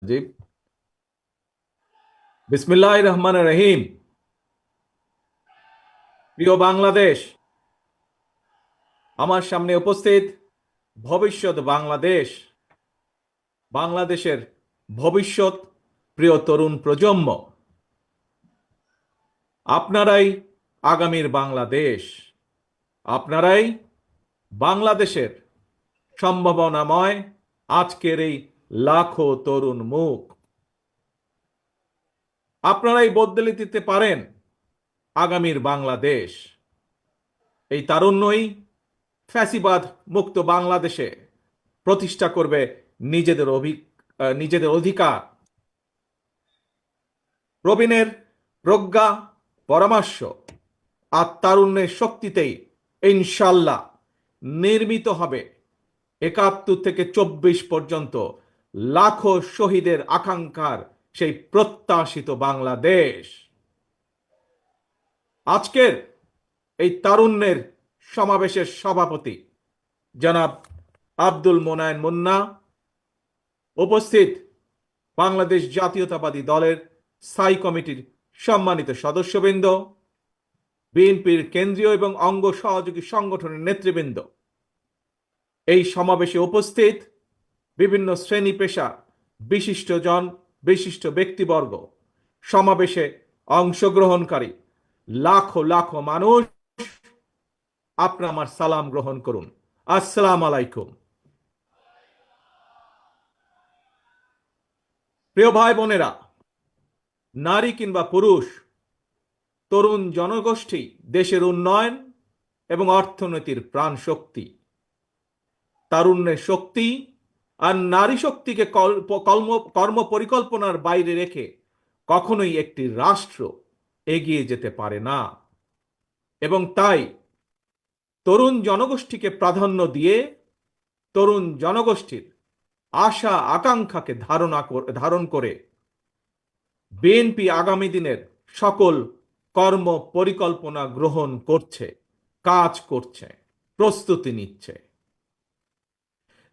জি। বিসমিল্লাহির রহমানির রহিম। প্রিয় বাংলাদেশ, আমার সামনে উপস্থিত ভবিষ্যৎ বাংলাদেশ, বাংলাদেশের ভবিষ্যৎ প্রিয় তরুণ প্রজন্ম, আপনারাই আগামীর বাংলাদেশ। আপনারাই বাংলাদেশের সম্ভাবনাময় আজকের এই লাখো তরুণ মুখ। আপনারাই বদলে দিতে পারেন আগামীর বাংলাদেশ। এই তারুণ্যই ফ্যাসিবাদ মুক্ত বাংলাদেশে প্রতিষ্ঠা করবে নিজেদের নিজেদের অধিকার। প্রবীণের প্রজ্ঞা, পরামর্শ আর তারুণ্যের শক্তিতেই ইনশাল্লাহ নির্মিত হবে ৭১ থেকে ২৪ পর্যন্ত লাখো শহীদের আকাঙ্ক্ষার সেই প্রত্যাশিত বাংলাদেশ। আজকের এই তারুণ্যের সমাবেশের সভাপতি জনাব আব্দুল মোনায়েন মুন্না, উপস্থিত বাংলাদেশ জাতীয়তাবাদী দলের স্থায়ী কমিটির সম্মানিত সদস্যবৃন্দ, বিএনপির কেন্দ্রীয় এবং অঙ্গ সহযোগী সংগঠনের নেতৃবৃন্দ, এই সমাবেশে উপস্থিত বিভিন্ন শ্রেণী পেশা বিশিষ্টজন, বিশিষ্ট ব্যক্তিবর্গ, সমাবেশে অংশগ্রহণকারী লাখো লাখো মানুষ, আপনারা আমার সালাম গ্রহণ করুন। আসসালাম আলাইকুম। প্রিয় ভাই বোনেরা, নারী কিংবা পুরুষ, তরুণ জনগোষ্ঠী দেশের উন্নয়ন এবং অর্থনীতির প্রাণ শক্তি। তারুণ্যের শক্তি আর নারী শক্তিকে কর্ম পরিকল্পনার বাইরে রেখে কখনোই একটি রাষ্ট্র এগিয়ে যেতে পারে না। এবং তাই তরুণ জনগোষ্ঠীকে প্রাধান্য দিয়ে তরুণ জনগোষ্ঠীর আশা আকাঙ্ক্ষাকে ধারণ করে বিএনপি আগামী দিনের সকল কর্ম পরিকল্পনা গ্রহণ করছে, কাজ করছে, প্রস্তুতি নিচ্ছে।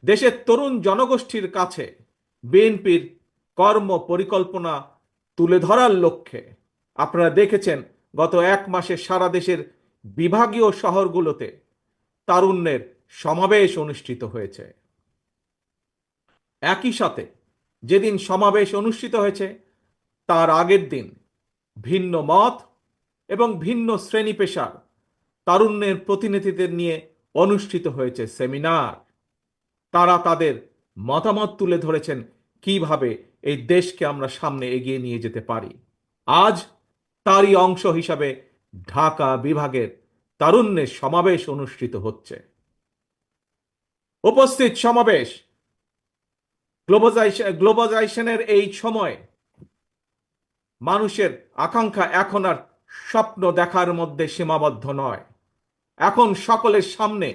দেশের তরুণ জনগোষ্ঠীর কাছে বিএনপির কর্ম পরিকল্পনা তুলে ধরার লক্ষ্যে আপনারা দেখেছেন গত ১ মাসে সারা দেশের বিভাগীয় শহরগুলোতে তারুণ্যের সমাবেশ অনুষ্ঠিত হয়েছে। একই সাথে যেদিন সমাবেশ অনুষ্ঠিত হয়েছে তার আগের দিন ভিন্ন মত এবং ভিন্ন শ্রেণী পেশার তারুণ্যের প্রতিনিধিদের নিয়ে অনুষ্ঠিত হয়েছে সেমিনার। তারা তাদের মতামত তুলে ধরেছেন কিভাবে এই দেশকে আমরা সামনে এগিয়ে নিয়ে যেতে পারি। আজ তারই অংশ হিসাবে ঢাকা বিভাগের তারুণ্যের সমাবেশ অনুষ্ঠিত হচ্ছে। উপস্থিত সমাবেশ গ্লোবালাইজেশনের এই সময় মানুষের আকাঙ্ক্ষা এখন আর স্বপ্ন দেখার মধ্যে সীমাবদ্ধ নয়। এখন সকলের সামনে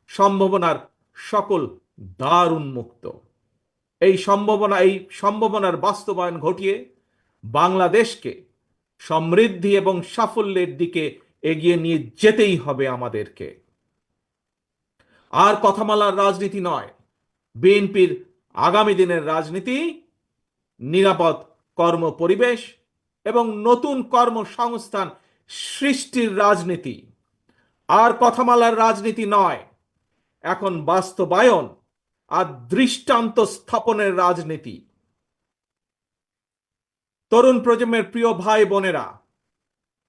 সম্ভাবনার সকল দ্বার উন্মুক্ত। এই সম্ভাবনার বাস্তবায়ন ঘটিয়ে বাংলাদেশকে সমৃদ্ধি এবং সাফল্যের দিকে এগিয়ে নিয়ে যেতেই হবে আমাদেরকে। আর কথামালার রাজনীতি নয়, বিএনপির আগামী দিনের রাজনীতি নিরাপদ কর্ম পরিবেশ এবং নতুন কর্মসংস্থান সৃষ্টির রাজনীতি। আর কথামালার রাজনীতি নয়, এখন বাস্তবায়ন আর দৃষ্টান্ত স্থাপনের রাজনীতি। তরুণ প্রজন্মের প্রিয় ভাই বোনেরা,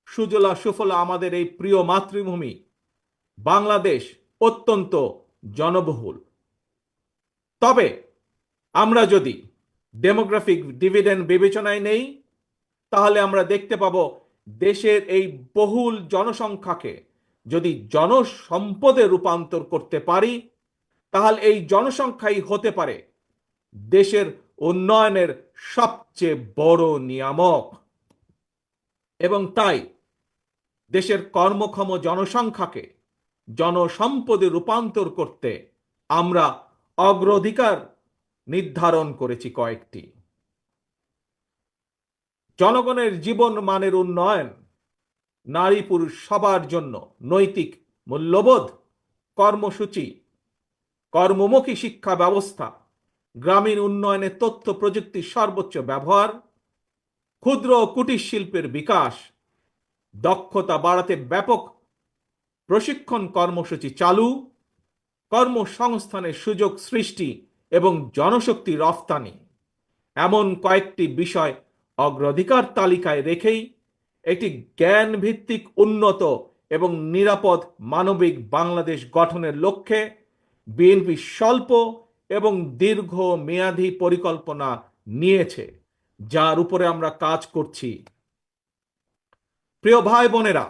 সুজলা সুফলা আমাদের এই প্রিয় মাতৃভূমি বাংলাদেশ অত্যন্ত জনবহুল। তবে আমরা যদি ডেমোগ্রাফিক ডিভিডেন্ড বিবেচনায় নেই, তাহলে আমরা দেখতে পাবো দেশের এই বহুল জনসংখ্যাকে যদি জনসম্পদে রূপান্তর করতে পারি, তাহলে এই জনসংখ্যাই হতে পারে দেশের উন্নয়নের সবচেয়ে বড় নিয়ামক। এবং তাই দেশের কর্মক্ষম জনসংখ্যাকে জনসম্পদে রূপান্তর করতে আমরা অগ্রাধিকার নির্ধারণ করেছি কয়েকটি। জনগণের জীবন মানের উন্নয়ন, নারী পুরুষ সবার জন্য নৈতিক মূল্যবোধ কর্মসূচি, কর্মমুখী শিক্ষা ব্যবস্থা, গ্রামীণ উন্নয়নে তথ্য প্রযুক্তির সর্বোচ্চ ব্যবহার, ক্ষুদ্র ও কুটির শিল্পের বিকাশ, দক্ষতা বাড়াতে ব্যাপক প্রশিক্ষণ কর্মসূচি চালু, কর্মসংস্থানের সুযোগ সৃষ্টি এবং জনশক্তি রফতানি, এমন কয়েকটি বিষয় অগ্রাধিকার তালিকায় রেখেই একটি জ্ঞান ভিত্তিক উন্নত এবং নিরাপদ মানবিক বাংলাদেশ গঠনের লক্ষ্যে বিএনপি স্বল্প এবং দীর্ঘ মেয়াদী পরিকল্পনা নিয়েছে, যার উপরে আমরা কাজ করছি। প্রিয় ভাই বোনেরা,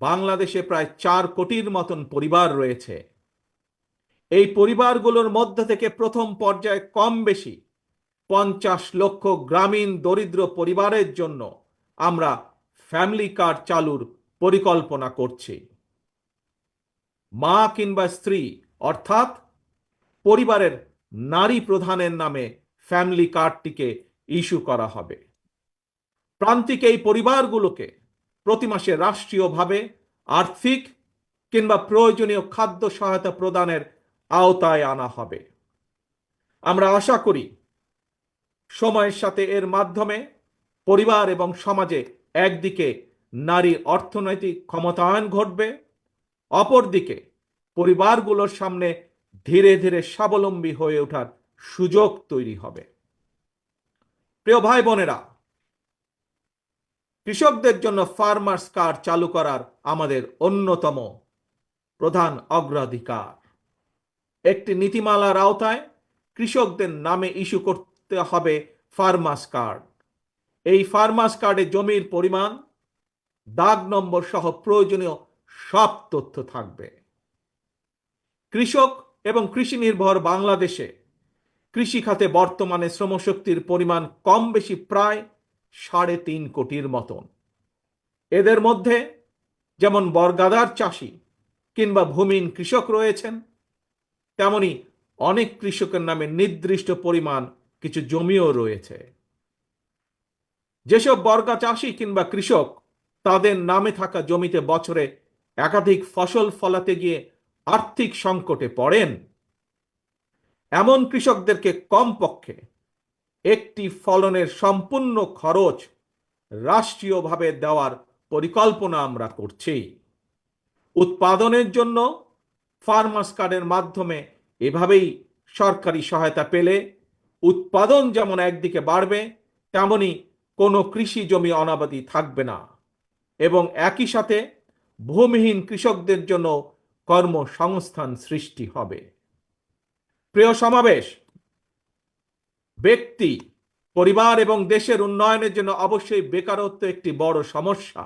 বাংলাদেশে প্রায় 4 কোটির মতন পরিবার রয়েছে। এই পরিবারগুলোর মধ্য থেকে প্রথম পর্যায়ে কম বেশি 50 লক্ষ গ্রামীণ দরিদ্র পরিবারের জন্য আমরা ফ্যামিলি কার্ড চালুর পরিকল্পনা করছি। মা কিংবা স্ত্রী অর্থাৎ পরিবারের নারী প্রধানের নামে ফ্যামিলি কার্ডটিকে ইস্যু করা হবে। প্রান্তিক এই পরিবারগুলোকে প্রতি মাসে রাষ্ট্রীয়ভাবে আর্থিক কিংবা প্রয়োজনীয় খাদ্য সহায়তা প্রদানের আওতায় আনা হবে। আমরা আশা করি সময়ের সাথে এর মাধ্যমে পরিবার এবং সমাজে একদিকে নারীর অর্থনৈতিক ক্ষমতায়ন ঘটবে, অপরদিকে পরিবারগুলোর সামনে ধীরে ধীরে স্বাবলম্বী হয়ে ওঠার সুযোগ তৈরি হবে। প্রিয় ভাই বোনেরা, কৃষকদের জন্য ফার্মার্স কার্ড চালু করার আমাদের অন্যতম প্রধান অগ্রাধিকার। একটি নীতিমালার আওতায় কৃষকদের নামে ইস্যু করতে হবে ফার্মার্স কার্ড। এই ফার্মার্স কার্ডে জমির পরিমাণ, দাগ নম্বর সহ প্রয়োজনীয় সব তথ্য থাকবে। কৃষক এবং কৃষি নির্ভর বাংলাদেশে কৃষি খাতে বর্তমানে শ্রমশক্তির পরিমাণ কম বেশি প্রায় 3.5 কোটির মতন। এদের মধ্যে যেমন বর্গাদার চাষি কিংবা ভূমিহীন কৃষক রয়েছেন, তেমনি অনেক কৃষকের নামে নির্দিষ্ট পরিমাণ কিছু জমিও রয়েছে। যেসব বর্গা চাষি কিংবা কৃষক তাদের নামে থাকা জমিতে বছরে একাধিক ফসল ফলাতে গিয়ে আর্থিক সংকটে পড়েন, এমন কৃষকদেরকে কমপক্ষে একটি ফলনের সম্পূর্ণ খরচ রাষ্ট্রীয়ভাবে দেওয়ার পরিকল্পনা আমরা করছি। উৎপাদনের জন্য ফার্মার্স কার্ডের মাধ্যমে এভাবেই সরকারি সহায়তা পেলে উৎপাদন যেমন একদিকে বাড়বে, তেমনি কোনো কৃষি জমি অনাবাদি থাকবে না এবং একই সাথে ভূমিহীন কৃষকদের জন্য কর্মসংস্থান সৃষ্টি হবে। প্রিয় সমাবেশ, ব্যক্তি, পরিবার এবং দেশের উন্নয়নের জন্য অবশ্যই বেকারত্ব একটি বড় সমস্যা।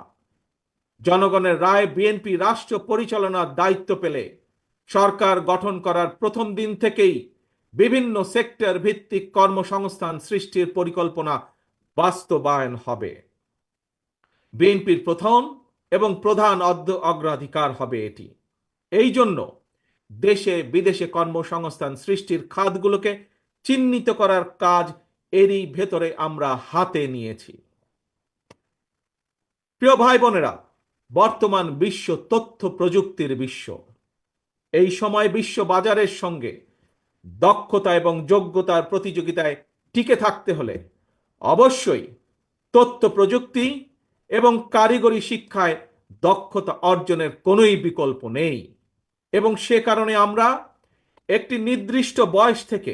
জনগণের রায় বিএনপি রাষ্ট্র পরিচালনার দায়িত্ব পেলে সরকার গঠন করার প্রথম দিন থেকেই বিভিন্ন সেক্টর ভিত্তিক কর্মসংস্থান সৃষ্টির পরিকল্পনা বাস্তবায়ন হবে। বিএনপির প্রথম এবং প্রধান অগ্রাধিকার হবে এটি। এই জন্য দেশে বিদেশে কর্মসংস্থান সৃষ্টির খাতগুলোকে চিহ্নিত করার কাজ এরই ভেতরে আমরা হাতে নিয়েছি। প্রিয় ভাই বোনেরা, বর্তমান বিশ্ব তথ্য প্রযুক্তির বিশ্ব। এই সময় বিশ্ব বাজারের সঙ্গে দক্ষতা এবং যোগ্যতার প্রতিযোগিতায় টিকে থাকতে হলে অবশ্যই তথ্য প্রযুক্তি এবং কারিগরি শিক্ষায় দক্ষতা অর্জনের কোনোই বিকল্প নেই এবং সে কারণে আমরা একটি নির্দিষ্ট বয়স থেকে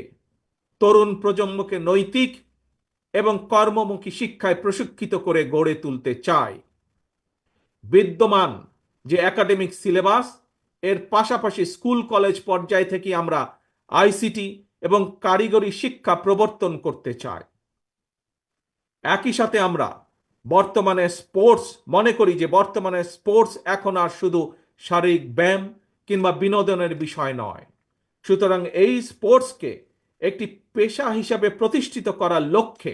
তরুণ প্রজন্মকে নৈতিক এবং কর্মমুখী শিক্ষায় প্রশিক্ষিত করে গড়ে তুলতে চাই। বিদ্যমান যে একাডেমিক সিলেবাস, এর পাশাপাশি স্কুল কলেজ পর্যায় থেকে আমরা আইসিটি এবং কারিগরি শিক্ষা প্রবর্তন করতে চাই। একই সাথে আমরা বর্তমানে মনে করি যে বর্তমানে স্পোর্টস এখন আর শুধু শারীরিক ব্যায়াম কিংবা বিনোদনের বিষয় নয়। সুতরাং এই স্পোর্টসকে একটি পেশা হিসাবে প্রতিষ্ঠিত করার লক্ষ্যে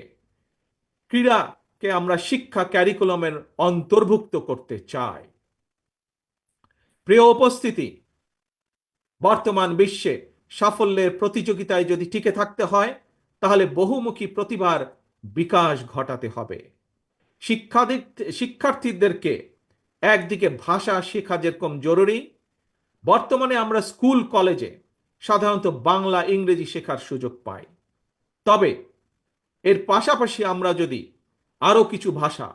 ক্রীড়াকে আমরা শিক্ষা ক্যারিকুলামের অন্তর্ভুক্ত করতে চাই। প্রিয় উপস্থিতি, বর্তমান বিশ্বে সাফল্যের প্রতিযোগিতায় যদি টিকে থাকতে হয় তাহলে বহুমুখী প্রতিভার বিকাশ ঘটাতে হবে। শিক্ষার্থীদেরকে একদিকে ভাষা শেখা যেরকম জরুরি, বর্তমানে আমরা স্কুল কলেজে সাধারণত বাংলা ইংরেজি শেখার সুযোগ পায়। তবে এর পাশাপাশি আমরা যদি আরও কিছু ভাষা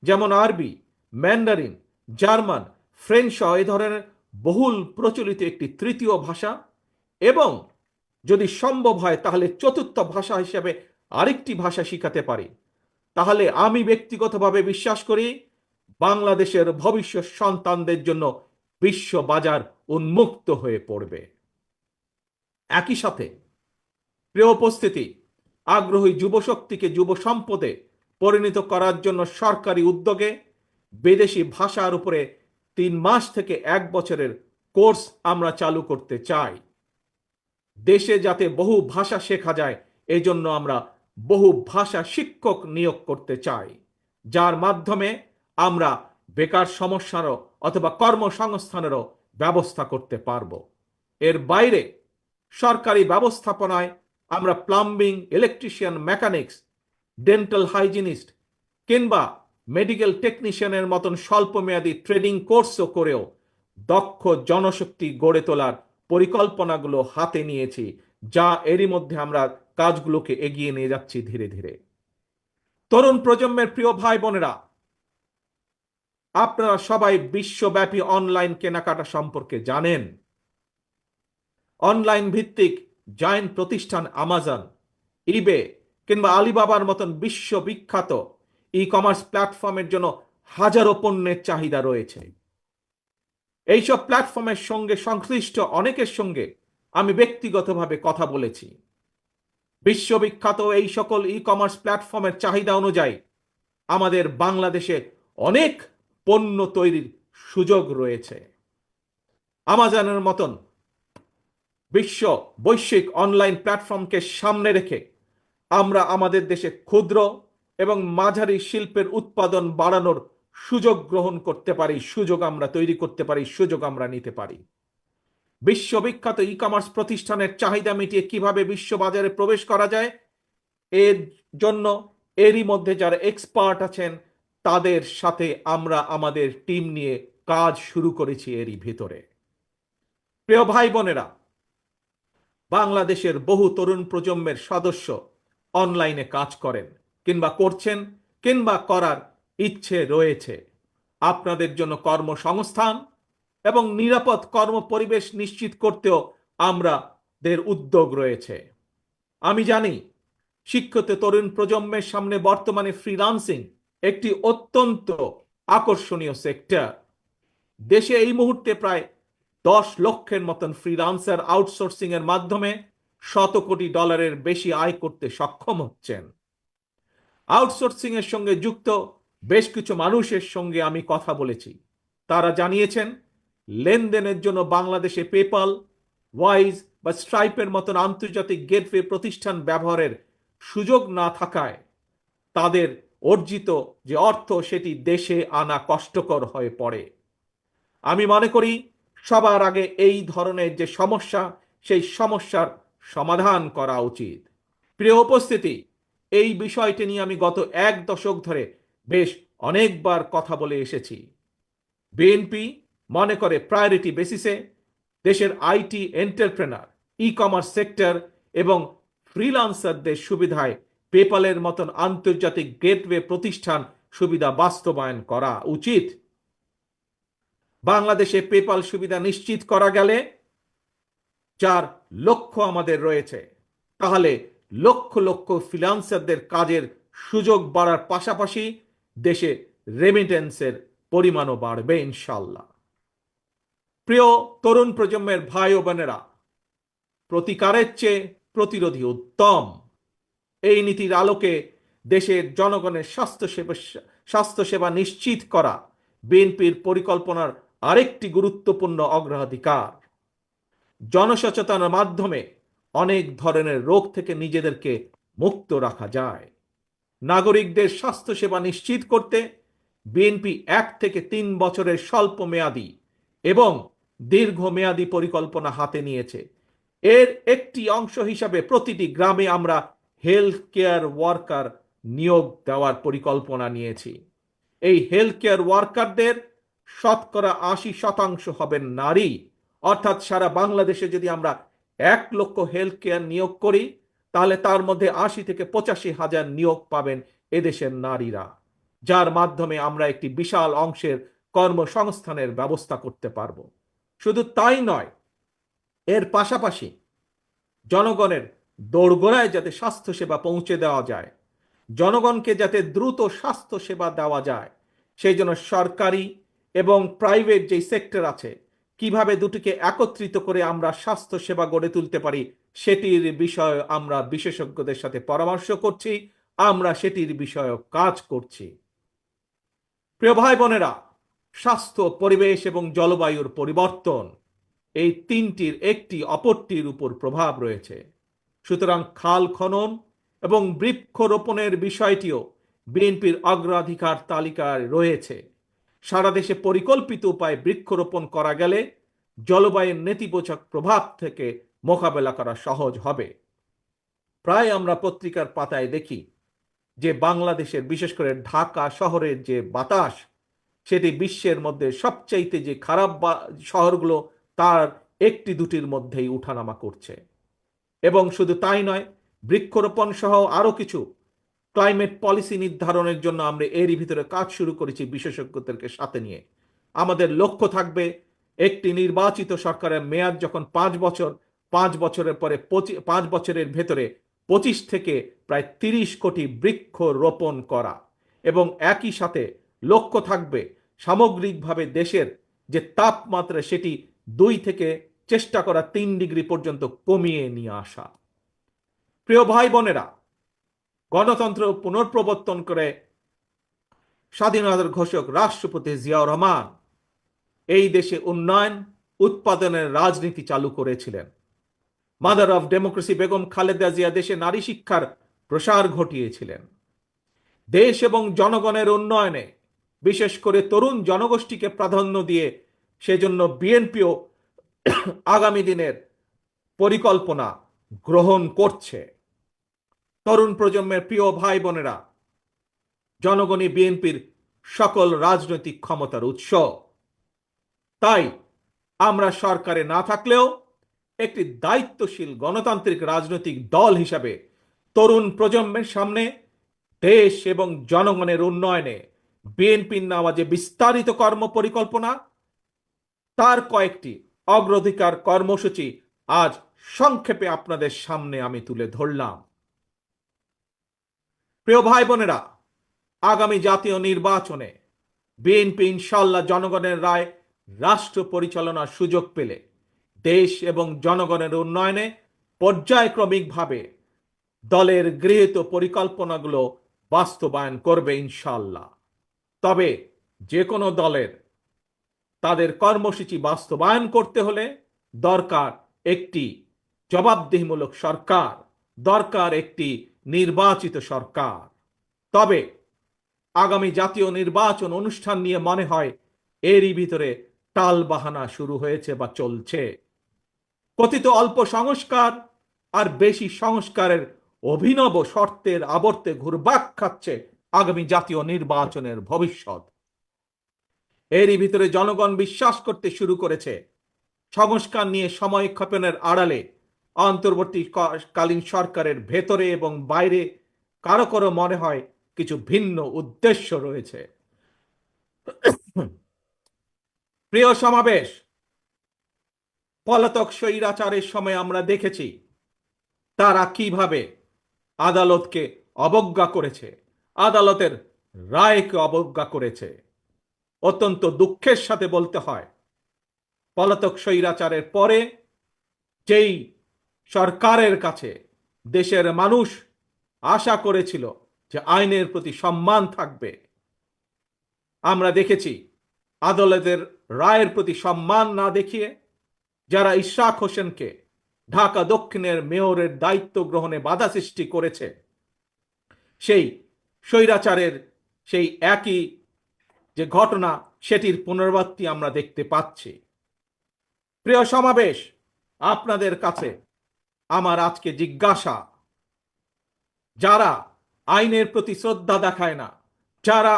যেমন আরবি, ম্যান্ডারিন, জার্মান, ফ্রেঞ্চ সহ এ ধরনের বহুল প্রচলিত একটি তৃতীয় ভাষা এবং যদি সম্ভব হয় তাহলে চতুর্থ ভাষা হিসেবে আরেকটি ভাষা শিখাতে পারি, তাহলে আমি ব্যক্তিগতভাবে বিশ্বাস করি বাংলাদেশের ভবিষ্যৎ সন্তানদের জন্য বিশ্ব বাজার উন্মুক্ত হয়ে পড়বে। একই সাথে প্রিয় উপস্থিতি, আগ্রহী যুবশক্তিকে যুব সম্পদে পরিণত করার জন্য সরকারি উদ্যোগে বিদেশি ভাষার উপরে 3 মাস থেকে 1 বছরের কোর্স আমরা চালু করতে চাই। দেশে যাতে বহু ভাষা শেখা যায় এই জন্য আমরা বহু ভাষা শিক্ষক নিয়োগ করতে চাই, যার মাধ্যমে আমরা বেকার সমস্যারও অথবা কর্মসংস্থানেরও ব্যবস্থা করতে পারব। এর বাইরে সরকারি ব্যবস্থাপনায় আমরা plumbing, electrician, mechanics, dental hygienist কিংবা মেডিকেল টেকনিশিয়ানের মতন স্বল্পমেয়াদী ট্রেনিং কোর্সও করেও দক্ষ জনশক্তি গড়ে তোলার পরিকল্পনাগুলো হাতে নিয়েছি, যা এরই মধ্যে আমরা কাজগুলোকে এগিয়ে নিয়ে যাচ্ছি ধীরে ধীরে। তরুণ প্রজন্মের প্রিয় ভাই বোনেরা, আপনারা সবাই বিশ্বব্যাপী অনলাইন কেনাকাটা সম্পর্কে জানেন। অনলাইন ভিত্তিক জায়ান্ট প্রতিষ্ঠান আমাজন, ইবে কিংবা আলিবাবার মতন বিশ্ববিখ্যাত ই কমার্স প্ল্যাটফর্মের জন্য হাজারো পণ্যের চাহিদা রয়েছে। এইসব প্ল্যাটফর্মের সঙ্গে সংশ্লিষ্ট অনেকের সঙ্গে আমি ব্যক্তিগতভাবে কথা বলেছি। বিশ্ববিখ্যাত এই সকল ই কমার্স প্ল্যাটফর্মের চাহিদা অনুযায়ী আমাদের বাংলাদেশে অনেক পণ্য তৈরির সুযোগ রয়েছে। আমাজনের মতন বৈশ্বিক অনলাইন প্ল্যাটফর্মকে সামনে রেখে আমরা আমাদের দেশে ক্ষুদ্র এবং মাঝারি শিল্পের উৎপাদন বাড়ানোর সুযোগ গ্রহণ করতে পারি, সুযোগ আমরা তৈরি করতে পারি, সুযোগ আমরা নিতে পারি। বিশ্ববিখ্যাত ই কমার্স প্রতিষ্ঠানের চাহিদা মিটিয়ে কিভাবে বিশ্ববাজারে প্রবেশ করা যায়, এর জন্য এরই মধ্যে যারা এক্সপার্ট আছেন তাদের সাথে আমরা আমাদের টিম নিয়ে কাজ শুরু করেছি এরই ভিতরে। প্রিয় ভাই বোনেরা, বাংলাদেশের বহু তরুণ প্রজন্মের সদস্য অনলাইনে কাজ করেন কিংবা করছেন কিংবা করার ইচ্ছে রয়েছে। আপনাদের জন্য কর্মসংস্থান এবং নিরাপদ কর্ম পরিবেশ নিশ্চিত করতেও আমাদের উদ্যোগ রয়েছে। আমি জানি শিক্ষিত তরুণ প্রজন্মের সামনে বর্তমানে ফ্রিল্যান্সিং একটি অত্যন্ত আকর্ষণীয় সেক্টর। দেশে এই মুহূর্তে প্রায় 10 লক্ষের মতন ফ্রিল্যান্সার আউটসোর্সিং এর মাধ্যমে $100 কোটি বেশি আয় করতে সক্ষম হচ্ছেন। আউটসোর্সিং এর সঙ্গে যুক্ত বেশ কিছু মানুষের সঙ্গে আমি কথা বলেছি। তারা জানিয়েছেন লেনদেনের জন্য বাংলাদেশে পেপাল, ওয়াইজ বা স্ট্রাইপের মতন আন্তর্জাতিক গেটওয়ে প্রতিষ্ঠান ব্যবহারের সুযোগ না থাকায় তাদের অর্জিত যে অর্থ সেটি দেশে আনা কষ্টকর হয়ে পড়ে। আমি মনে করি সবার আগে এই ধরনের যে সমস্যা সেই সমস্যার সমাধান করা উচিত। প্রিয় উপস্থিতি, এই বিষয়টি নিয়ে আমি গত 1 দশক ধরে বেশ অনেকবার কথা বলে এসেছি। বিএনপি মনে করে প্রায়োরিটি বেসিসে দেশের IT entrepreneur, e commerce sector এবং ফ্রিল্যান্সারদের সুবিধায় পেপালের মতন আন্তর্জাতিক গেটওয়ে প্রতিষ্ঠান সুবিধা বাস্তবায়ন করা উচিত। বাংলাদেশে পেপাল সুবিধা নিশ্চিত করা গেলে, যার লক্ষ্য আমাদের রয়েছে, তাহলে লক্ষ লক্ষ ফ্রিল্যান্সারদের কাজের সুযোগ বাড়ার পাশাপাশি দেশে রেমিটেন্সের পরিমাণও বাড়বে ইনশাল্লাহ। প্রিয় তরুণ প্রজন্মের ভাই ও বোনেরা, প্রতিকারের চেয়ে প্রতিরোধী উত্তম। এই নীতির আলোকে দেশের জনগণের স্বাস্থ্যসেবা নিশ্চিত করা বিএনপির পরিকল্পনার আরেকটি গুরুত্বপূর্ণ অগ্রাধিকার। জনসচেতনার মাধ্যমে অনেক ধরনের রোগ থেকে নিজেদেরকে মুক্ত রাখা যায়। নাগরিকদের স্বাস্থ্যসেবা নিশ্চিত করতে বিএনপি 1 থেকে 3 বছরের স্বল্প মেয়াদী এবং দীর্ঘমেয়াদী পরিকল্পনা হাতে নিয়েছে। এর একটি অংশ হিসাবে প্রতিটি গ্রামে আমরা হেলথ কেয়ার ওয়ার্কার নিয়োগ দেওয়ার পরিকল্পনা নিয়েছি। এই হেলথ কেয়ার ওয়ার্কারদের 80% হবেন নারী। অর্থাৎ সারা বাংলাদেশে যদি আমরা 1 লক্ষ হেলথ কেয়ার নিয়োগ করি, তাহলে তার মধ্যে 80 থেকে 85 হাজার নিয়োগ পাবেন এদেশের নারীরা, যার মাধ্যমে আমরা একটি বিশাল অংশের কর্মসংস্থানের ব্যবস্থা করতে পারব। শুধু তাই নয়, এর পাশাপাশি জনগণের দোরগোড়ায় যাতে স্বাস্থ্যসেবা পৌঁছে দেওয়া যায়, জনগণকে যাতে দ্রুত স্বাস্থ্যসেবা দেওয়া যায়, সেই জন্য সরকারি এবং প্রাইভেট যেই সেক্টর আছে, কিভাবে দুটিকে একত্রিত করে আমরা স্বাস্থ্যসেবা গড়ে তুলতে পারি, সেটির বিষয়ে আমরা বিশেষজ্ঞদের সাথে পরামর্শ করছি, আমরা সেটির বিষয়ে কাজ করছি। প্রিয় ভাই বোনেরা, স্বাস্থ্য, পরিবেশ এবং জলবায়ুর পরিবর্তন, এই তিনটির একটি অপরটির উপর প্রভাব রয়েছে। সুতরাং খাল খনন এবং বৃক্ষরোপণের বিষয়টিও বিএনপির অগ্রাধিকার তালিকায় রয়েছে। সারা দেশে পরিকল্পিত উপায়ে বৃক্ষরোপণ করা গেলে জলবায়ুর নেতিবাচক প্রভাব থেকে মোকাবেলা করা সহজ হবে। প্রায় আমরা পত্রিকার পাতায় দেখি যে বাংলাদেশের, বিশেষ করে ঢাকা শহরের যে বাতাস, সেটি বিশ্বের মধ্যে সবচাইতে যে খারাপ শহরগুলো তার একটি দুটির মধ্যেই উঠানামা করছে। এবং শুধু তাই নয়, বৃক্ষরোপণ সহ আরো কিছু ক্লাইমেট পলিসি নির্ধারণের জন্য আমরা এরই ভিতরে কাজ শুরু করেছি বিশেষজ্ঞদেরকে সাথে নিয়ে। আমাদের লক্ষ্য থাকবে একটি নির্বাচিত সরকারের মেয়াদ যখন 5 বছর, 5 বছরের পরে 5 বছরের ভেতরে 25 থেকে প্রায় 30 কোটি বৃক্ষ রোপণ করা, এবং একই সাথে লক্ষ্য থাকবে সামগ্রিকভাবে দেশের যে তাপমাত্রা সেটি 2 থেকে চেষ্টা করা 3 ডিগ্রি পর্যন্ত কমিয়ে নিয়ে আসা। প্রিয় ভাই বোনেরা, গণতন্ত্র পুনঃপ্রবর্তন করে স্বাধীনতার ঘোষক রাষ্ট্রপতি জিয়াউর রহমান এই দেশে উন্নয়ন উৎপাদনের রাজনীতি চালু করেছিলেন। Mother of democracy Begum Khaleda Zia দেশে নারী শিক্ষার প্রসার ঘটিয়েছিলেন। দেশ এবং জনগণের উন্নয়নে বিশেষ করে তরুণ জনগোষ্ঠীকে প্রাধান্য দিয়ে সেজন্য বিএনপিও আগামী দিনের পরিকল্পনা গ্রহণ করছে। তরুণ প্রজন্মের প্রিয় ভাই বোনেরা, জনগণই বিএনপির সকল রাজনৈতিক ক্ষমতার উৎস। তাই আমরা সরকারে না থাকলেও একটি দায়িত্বশীল গণতান্ত্রিক রাজনৈতিক দল হিসাবে তরুণ প্রজন্মের সামনে দেশ এবং জনগণের উন্নয়নে বিএনপির নেওয়া যে বিস্তারিত কর্ম পরিকল্পনা, তার কয়েকটি অগ্রাধিকার কর্মসূচি আজ সংক্ষেপে আপনাদের সামনে আমি তুলে ধরলাম। প্রিয় ভাই বোনেরা, আগামী জাতীয় নির্বাচনে বিএনপি ইনশাল্লাহ জনগণের রায় রাষ্ট্র পরিচালনার সুযোগ পেলে দেশ এবং জনগণের উন্নয়নে পর্যায়ক্রমিকভাবে দলের গৃহীত পরিকল্পনাগুলো বাস্তবায়ন করবে ইনশাল্লাহ। তবে যে কোনো দলের তাদের কর্মসূচি বাস্তবায়ন করতে হলে দরকার একটি জবাবদিহিমূলক সরকার, দরকার একটি নির্বাচিত সরকার। তবে আগামী জাতীয় নির্বাচন অনুষ্ঠান নিয়ে মনে হয় এরই ভিতরে টালবাহানা শুরু হয়েছে বা চলছে। কথিত অল্প সংস্কার আর বেশি সংস্কারের অভিনব শর্তের আবর্তে ঘুরপাক খাচ্ছে আগামী জাতীয় নির্বাচনের ভবিষ্যৎ। এরই ভিতরে জনগণ বিশ্বাস করতে শুরু করেছে সংস্কার নিয়ে সময়ক্ষেপণের আড়ালে অন্তর্বর্তীকালীন সরকারের ভেতরে এবং বাইরে কারো কারো মনে হয় কিছু ভিন্ন উদ্দেশ্য রয়েছে। প্রিয় সমাবেশ, পলাতক স্বৈরাচারের সময় আমরা দেখেছি তারা কিভাবে আদালতকে অবজ্ঞা করেছে, আদালতের রায়কে অবজ্ঞা করেছে। অত্যন্ত দুঃখের সাথে বলতে হয়, পলাতক স্বৈরাচারের পরে যেই সরকারের কাছে দেশের মানুষ আশা করেছিল যে আইনের প্রতি সম্মান থাকবে, আমরা দেখেছি আদালতের রায়ের প্রতি সম্মান না দেখিয়ে যারা ইশরাক হোসেনকে ঢাকা দক্ষিণের মেয়রের দায়িত্ব গ্রহণে বাধা সৃষ্টি করেছে, সেই স্বৈরাচারের সেই একই যে ঘটনা সেটির পুনরাবৃত্তি আমরা দেখতে পাচ্ছি। প্রিয় সমাবেশ, আপনাদের কাছে আমার আজকে জিজ্ঞাসা, যারা আইনের প্রতি শ্রদ্ধা দেখায় না, যারা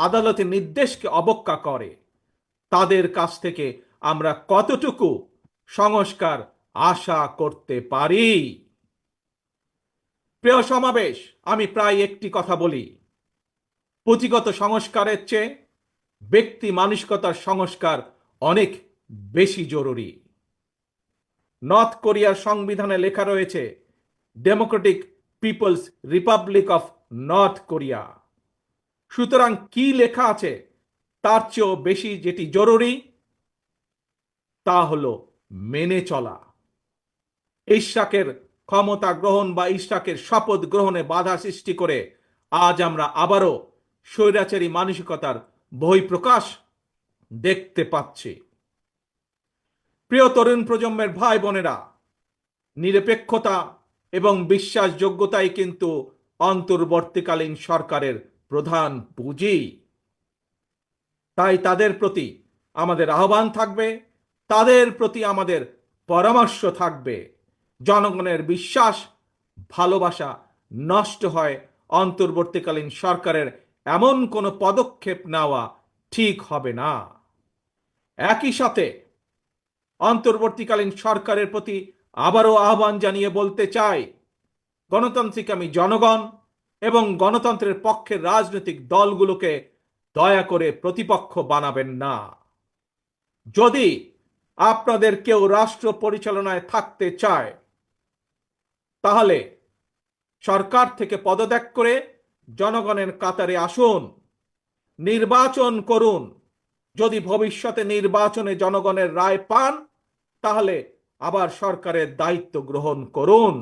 আদালতের নির্দেশকে অবজ্ঞা করে, তাদের কাছ থেকে আমরা কতটুকু সংস্কার আশা করতে পারি। প্রিয় সমাবেশ, আমি প্রায় একটি কথা বলি, পুঁথিগত সংস্কারের চেয়ে ব্যক্তি মানসিকতার সংস্কার অনেক বেশি জরুরি। নর্থ কোরিয়ার সংবিধানে লেখা রয়েছে Democratic People's Republic of North Korea. সুতরাং কি লেখা আছে তার চেয়েও বেশি যেটি জরুরি তা হলো মেনে চলা। ইশরাকের ক্ষমতা গ্রহণ বা ইশরাকের শপথ গ্রহণে বাধা সৃষ্টি করে আজ আমরা আবারও স্বৈরাচারী মানসিকতার বহিঃপ্রকাশ দেখতে পাচ্ছি। প্রিয় তরুণ প্রজন্মের ভাই বোনেরা, নিরপেক্ষতা এবং বিশ্বাসযোগ্যতাই কিন্তু অন্তর্বর্তীকালীন সরকারের প্রধান পুঁজি। তাই তাদের প্রতি আমাদের আহ্বান থাকবে, তাদের প্রতি আমাদের পরামর্শ থাকবে। জনগণের বিশ্বাস, ভালোবাসা নষ্ট হয় অন্তর্বর্তীকালীন সরকারের এমন কোনো পদক্ষেপ নেওয়া ঠিক হবে না। একই সাথে অন্তর্বর্তীকালীন সরকারের প্রতি আবারও আহ্বান জানিয়ে বলতে চাই, গণতান্ত্রিক আমি জনগণ এবং গণতন্ত্রের পক্ষের রাজনৈতিক দলগুলোকে দয়া করে প্রতিপক্ষ বানাবেন না। যদি আপনাদের কেউ রাষ্ট্র পরিচালনায় থাকতে চায় তাহলে সরকার থেকে পদত্যাগ করে জনগণের কাতারে আসুন, নির্বাচন করুন। যদি ভবিষ্যতে নির্বাচনে জনগণের রায় পান তাহলে আবার সরকারের দায়িত্ব গ্রহণ করুন।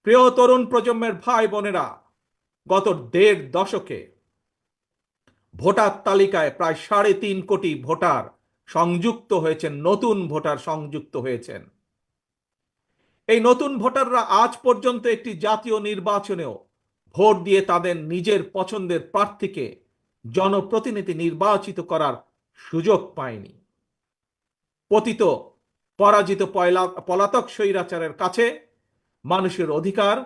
প্রিয় তরুণ প্রজন্মের ভাই বোনেরা, গত ১.৫ দশকে ভোটার তালিকায় প্রায় ৩.৫ কোটি ভোটার সংযুক্ত হয়েছেন, নতুন ভোটার সংযুক্ত হয়েছেন। এই নতুন ভোটাররা আজ পর্যন্ত একটি জাতীয় নির্বাচনেও ভোট দিয়ে তাদের নিজের পছন্দের প্রার্থীকে জনপ্রতিনিধি নির্বাচিত করার সুযোগ পায়নি। পতিত পরাজিত পলাতক স্বৈরাচারের কাছে মানুষের অধিকার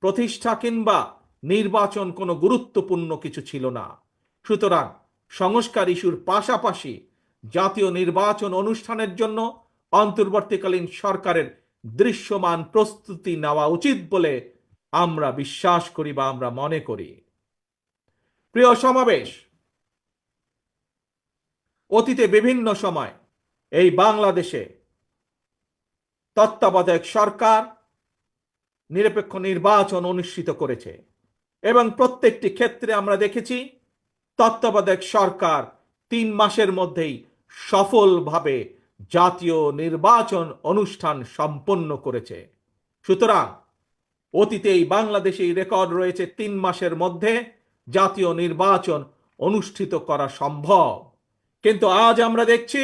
প্রতিষ্ঠা কিংবা নির্বাচন কোনো গুরুত্বপূর্ণ কিছু ছিল না। সুতরাং সংস্কার ইস্যুর পাশাপাশি জাতীয় নির্বাচন অনুষ্ঠানের জন্য অন্তর্বর্তীকালীন সরকারের দৃশ্যমান প্রস্তুতি নেওয়া উচিত বলে আমরা বিশ্বাস করি বা আমরা মনে করি। প্রিয় সমাবেশ, অতীতে বিভিন্ন সময় এই বাংলাদেশে তত্ত্বাবধায়ক সরকার নিরপেক্ষ নির্বাচন অনুষ্ঠিত করেছে এবং প্রত্যেকটি ক্ষেত্রে আমরা দেখেছি তত্ত্বাবধায়ক সরকার ৩ মাসের মধ্যেই সফলভাবে জাতীয় নির্বাচন অনুষ্ঠান সম্পন্ন করেছে। সুতরাং অতীতে এই বাংলাদেশে রেকর্ড রয়েছে ৩ মাসের মধ্যে জাতীয় নির্বাচন অনুষ্ঠিত করা সম্ভব। কিন্তু আজ আমরা দেখছি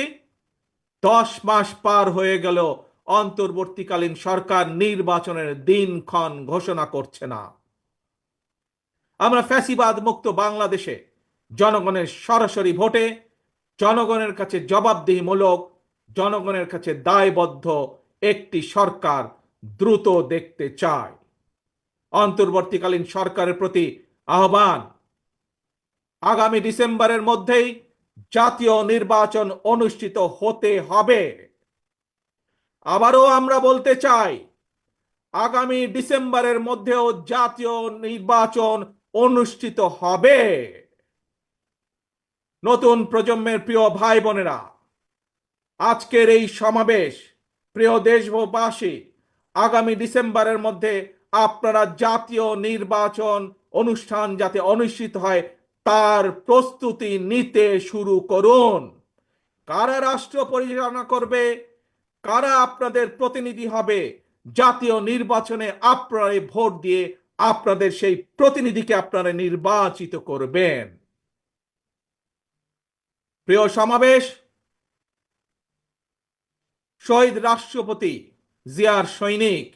১০ মাস পার হয়ে গেল অন্তর্বর্তীকালীন সরকার নির্বাচনের দিনক্ষণ ঘোষণা করছে না। আমরা ফ্যাসিবাদ মুক্ত বাংলাদেশে জনগণের সরাসরি ভোটে জনগণের কাছে জবাবদিহিমূলক, জনগণের কাছে দায়বদ্ধ একটি সরকার দ্রুত দেখতে চায়। অন্তর্বর্তীকালীন সরকারের প্রতি আহ্বান, আগামী ডিসেম্বরের মধ্যেই জাতীয় নির্বাচন অনুষ্ঠিত হতে হবে। আবারও আমরা বলতে চাই, আগামী ডিসেম্বরের মধ্যেও জাতীয় নির্বাচন অনুষ্ঠিত হবে। নতুন প্রজন্মের প্রিয় ভাই বোনেরা, আজকের এই সমাবেশ, প্রিয় দেশবাসী, আগামী ডিসেম্বরের মধ্যে আপনারা জাতীয় নির্বাচন অনুষ্ঠান যাতে অনুষ্ঠিত হয় তার প্রস্তুতি নিতে শুরু করুন। কারা রাষ্ট্র পরিচালনা করবে, কারা আপনাদের প্রতিনিধি হবে, জাতীয় নির্বাচনে আপনারা ভোট দিয়ে আপনাদের সেই প্রতিনিধিকে আপনারা নির্বাচিত করবেন। প্রিয় সমাবেশ, শহীদ রাষ্ট্রপতি জিয়ার সৈনিক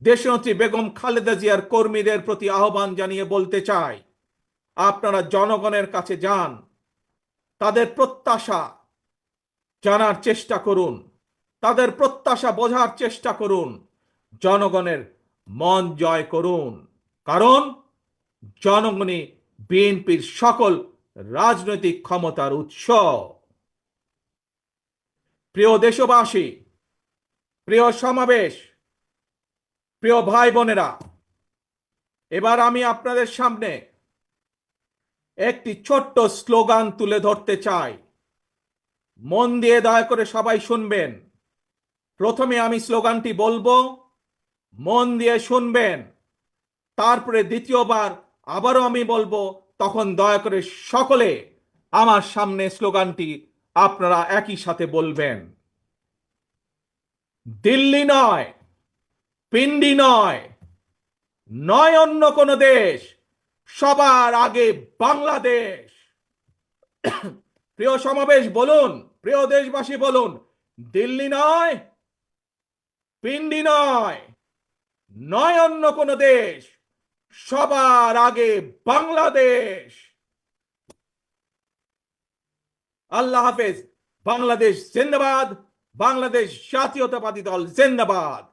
দেশনেত্রী বেগম খালেদা জিয়ার কর্মীদের প্রতি আহ্বান জানিয়ে বলতে চাই, আপনারা জনগণের কাছে যান, তাদের প্রত্যাশা জানার চেষ্টা করুন, তাদের প্রত্যাশা বোঝার চেষ্টা করুন, জনগণের মন জয় করুন। কারণ জনগণই বিএনপির সকল রাজনৈতিক ক্ষমতার উৎস। প্রিয় দেশবাসী, প্রিয় সমাবেশ, প্রিয় ভাই বোনেরা, এবার আমি আপনাদের সামনে একটি ছোট্ট স্লোগান তুলে ধরতে চাই। মন দিয়ে দয়া করে সবাই শুনবেন। প্রথমে আমি স্লোগানটি বলবো, মন দিয়ে শুনবেন। তারপরে দ্বিতীয়বার আবারও আমি বলবো, তখন দয়া করে সকলে আমার সামনে স্লোগানটি আপনারা একই সাথে বলবেন। দিল্লি নয়, পিন্ডি নয়, নয় অন্য কোন দেশ, সবার আগে বাংলাদেশ। প্রিয় সমাবেশ বলুন, প্রিয় দেশবাসী বলুন, দিল্লি নয়, পিন্ডি নয়, নয় অন্য কোন দেশ, সবার আগে বাংলাদেশ। আল্লাহ হাফেজ। বাংলাদেশ জিন্দাবাদ। বাংলাদেশ জাতীয়তাবাদী দল জিন্দাবাদ।